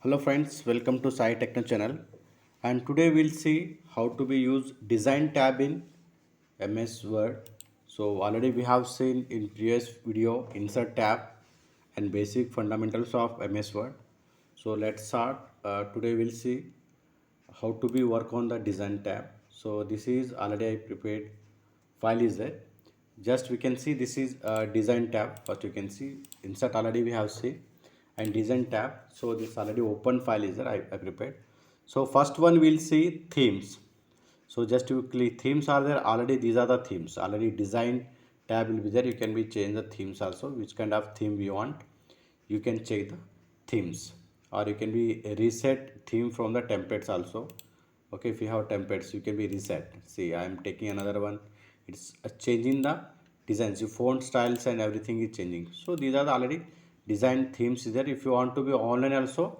Hello friends, welcome to Sai Techno channel. And today we'll see how to be use design tab in MS Word. So already we have seen in previous video insert tab and basic fundamentals of MS Word. So let's start. Today we'll see how to be work on the design tab. So this is already I prepared file is there. Just we can see this is a design tab. First you can see insert already we have seen and design tab. So this already open file is there. I prepared. So first one we'll see themes. So just you click themes are there already. These are the themes already. Design tab will be there. You can be change the themes also. Which kind of theme we want. You can check the themes or you can be reset theme from the templates also. Okay, if you have templates you can be reset. See, I am taking another one. It's changing the designs, your font styles and everything is changing. So these are the already design themes is there. If you want to be online also,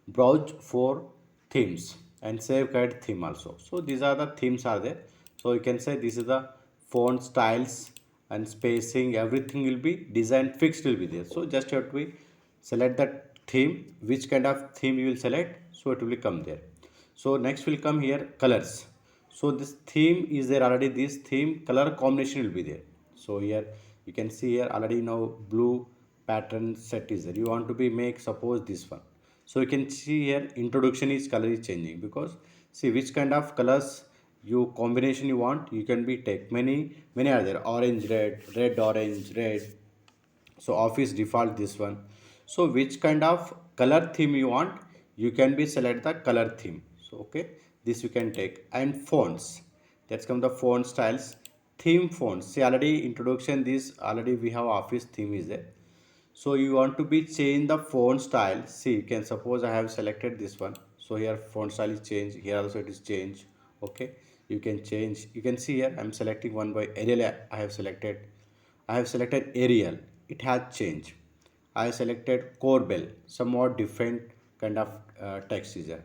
browse for themes and save guide theme also. So these are the themes are there. So you can say this is the font styles and spacing, everything will be design fixed will be there. So just you have to be select that theme, which kind of theme you will select, so it will come there. So next will come here colors. So this theme is there already, this theme color combination will be there. So here you can see here already now blue pattern set is there. You want to be make suppose this one. So you can see here introduction is color is changing because see which kind of colors you combination you want, you can be take many are there, orange red, red orange red. So office default this one. So which kind of color theme you want, you can be select the color theme. So okay, this you can take. And fonts, that's come the font styles. Theme fonts, see already introduction this already we have office theme is there. So you want to be change the font style. See, you can suppose I have selected this one. So here font style is changed. Here also it is changed. Okay. You can change. You can see here I'm selecting one by Arial. I have selected. I have selected Arial. It has changed. I have selected Corbel. Somewhat different kind of text is there.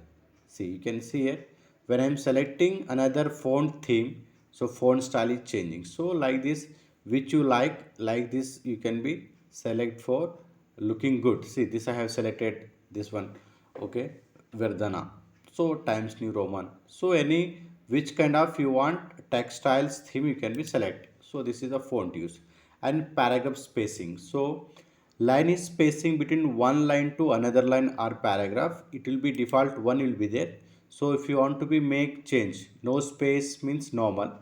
See, you can see here when I'm selecting another font theme, so font style is changing. So like this, which you like this, you can be select for looking good. See, this I have selected this one. Okay, Verdana. So Times New Roman. So any which kind of you want textiles theme you can be select. So this is the font use and paragraph spacing. So line is spacing between one line to another line or paragraph. It will be default one will be there. So if you want to be make change, no space means normal.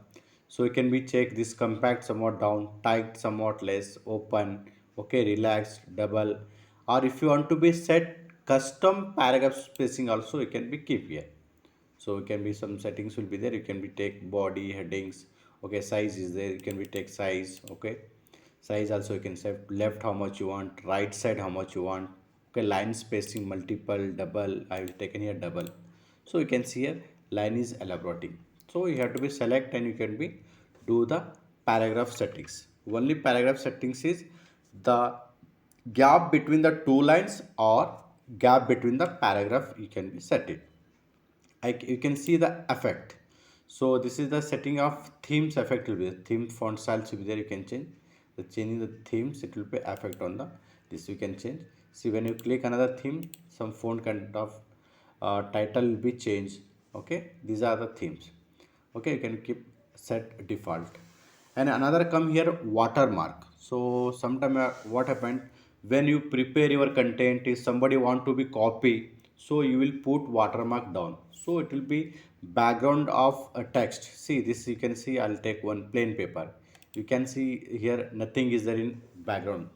So you can be check this compact somewhat down, tight somewhat less, open, okay, relaxed, double. Or if you want to be set custom paragraph spacing also you can be keep here. So it can be some settings will be there. You can be take body headings. Okay, size is there. You can be take size. Okay, size also you can set left how much you want, right side how much you want. Okay, line spacing multiple, double. I will taken here double. So you can see here line is elaborating. So you have to be select and you can be do the paragraph settings. Only paragraph settings is the gap between the two lines or gap between the paragraph you can be set it. You can see the effect. So this is the setting of themes effect will be there. Theme font styles will be there. You can change the changing the themes. It will be effect on the this you can change. See when you click another theme, some font kind of title will be changed. Okay, these are the themes. Okay, you can keep set default. And another come here watermark. So sometime what happened when you prepare your content is somebody want to be copy, so you will put watermark down. So it will be background of a text. See this you can see. I'll take one plain paper. You can see here nothing is there in background.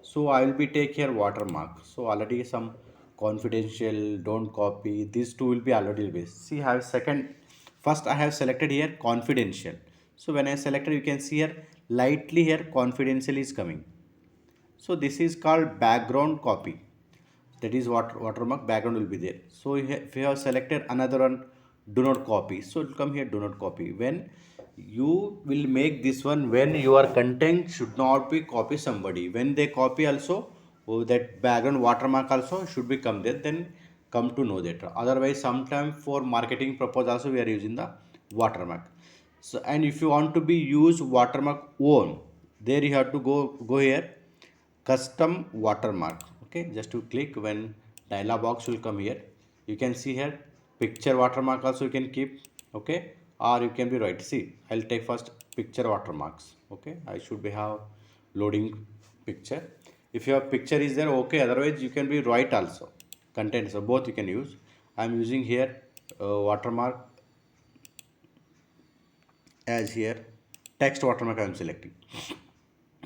So I will be take here watermark. So already some confidential, don't copy. These two will be already based. See, I have second. First, I have selected here confidential. So when I selected, you can see here lightly here confidential is coming. So this is called background copy. That is what watermark background will be there. So if you have selected another one, do not copy. So it will come here, do not copy. When you will make this one, when your content should not be copy somebody. When they copy also, oh, that background watermark also should be come there. Then come to know that. Otherwise, sometime for marketing purpose also we are using the watermark. So and if you want to be use watermark own, there you have to go here custom watermark. Okay, just to click when dialog box will come here. You can see here picture watermark also you can keep, okay, or you can be right. See, I'll take first picture watermarks. Okay, I should be have loading picture. If your picture is there, okay, otherwise you can be right also content, so both you can use. I'm using here watermark as here text watermark I'm selecting.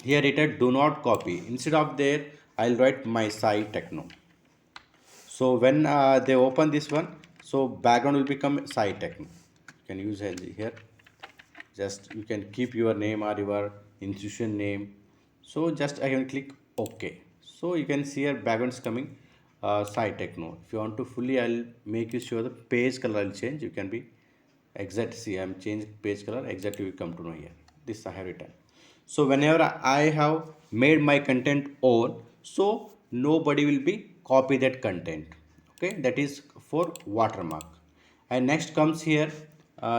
Here it had do not copy. Instead of there, I'll write my site techno. So when they open this one, so background will become site techno. You can use as here. Just you can keep your name or your institution name. So just I can click OK. So you can see here backgrounds coming site techno. If you want to fully, I'll make you sure the page color will change. You can be exact. See, I'm changing page color. Exactly, you come to know here. This I have written. So whenever I have made my content on, so nobody will be copy that content. Okay, that is for watermark. And next comes here,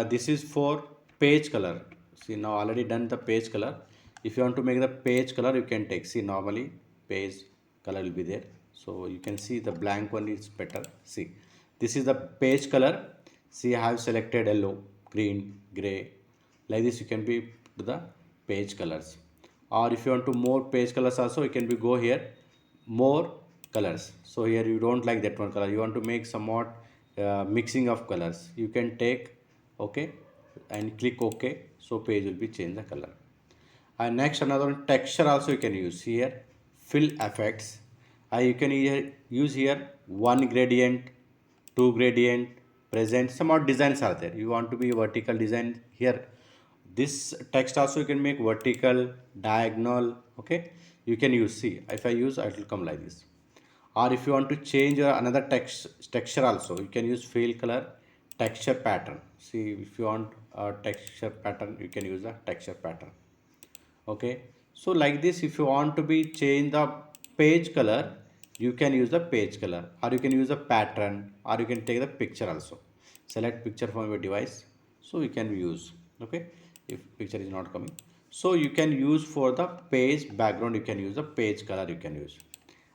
this is for page color. See, now already done the page color. If you want to make the page color, you can take, see, normally page color will be there. So you can see the blank one is better. See, this is the page color. See, I have selected yellow, green, gray. Like this you can be to the page colors. Or if you want to more page colors also, you can be go here more colors. So here you don't like that one color, you want to make somewhat mixing of colors, you can take okay and click ok. So page will be change the color. And next another one, texture also you can use here, fill effects. You can use here one gradient, two gradient, present, some more designs are there. You want to be vertical design here, this text also you can make vertical, diagonal. Okay, you can use, see, if I use it will come like this. Or if you want to change another text texture also, you can use fill color, texture pattern. See, if you want a texture pattern, you can use a texture pattern. Okay, so like this, if you want to be change the page color, you can use the page color, or you can use a pattern, or you can take the picture also. Select picture from your device, so you can use. Okay, if picture is not coming, so you can use for the page background, you can use the page color, you can use.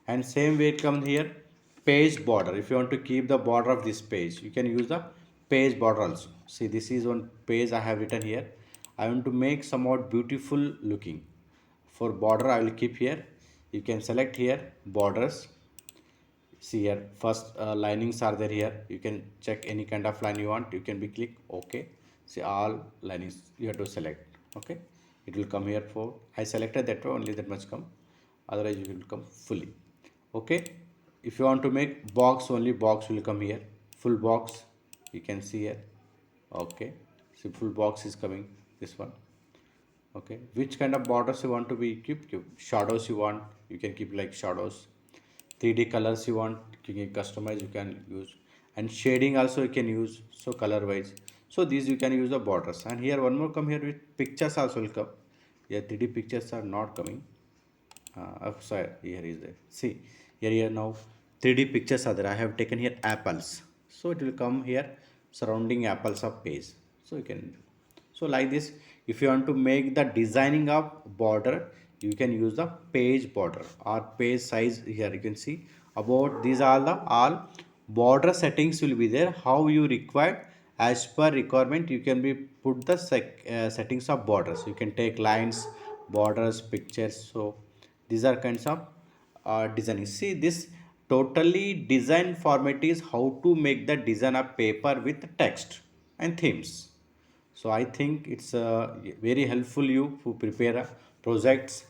And same way it comes here, page border. If you want to keep the border of this page, you can use the page border also. See, this is one page I have written here, I want to make somewhat beautiful looking. For border I will keep here, you can select here borders. See here first linings are there here, you can check any kind of line you want, you can be click ok. See, all linings you have to select. Okay, it will come here. For I selected that one, only that much come, otherwise you will come fully. Okay, if you want to make box, only box will come here, full box you can see here. Okay, see, full box is coming, this one. Okay, which kind of borders you want to be keep shadows you want, you can keep like shadows. 3D colors you want, you can customize, you can use. And shading also you can use, so color wise. So these you can use the borders. And here one more come here with pictures also will come. Yeah, 3D pictures are not coming. Oh, sorry, here is there. See, here now 3D pictures are there. I have taken here apples. So it will come here surrounding apples of page. So you can, so like this, if you want to make the designing of border, you can use the page border or page size. Here you can see about these are the all border settings will be there. How you require, as per requirement, you can be put the settings of borders. You can take lines, borders, pictures. So these are kinds of designing. See, this totally design format is how to make the design of paper with text and themes. So I think it's very helpful you to prepare projects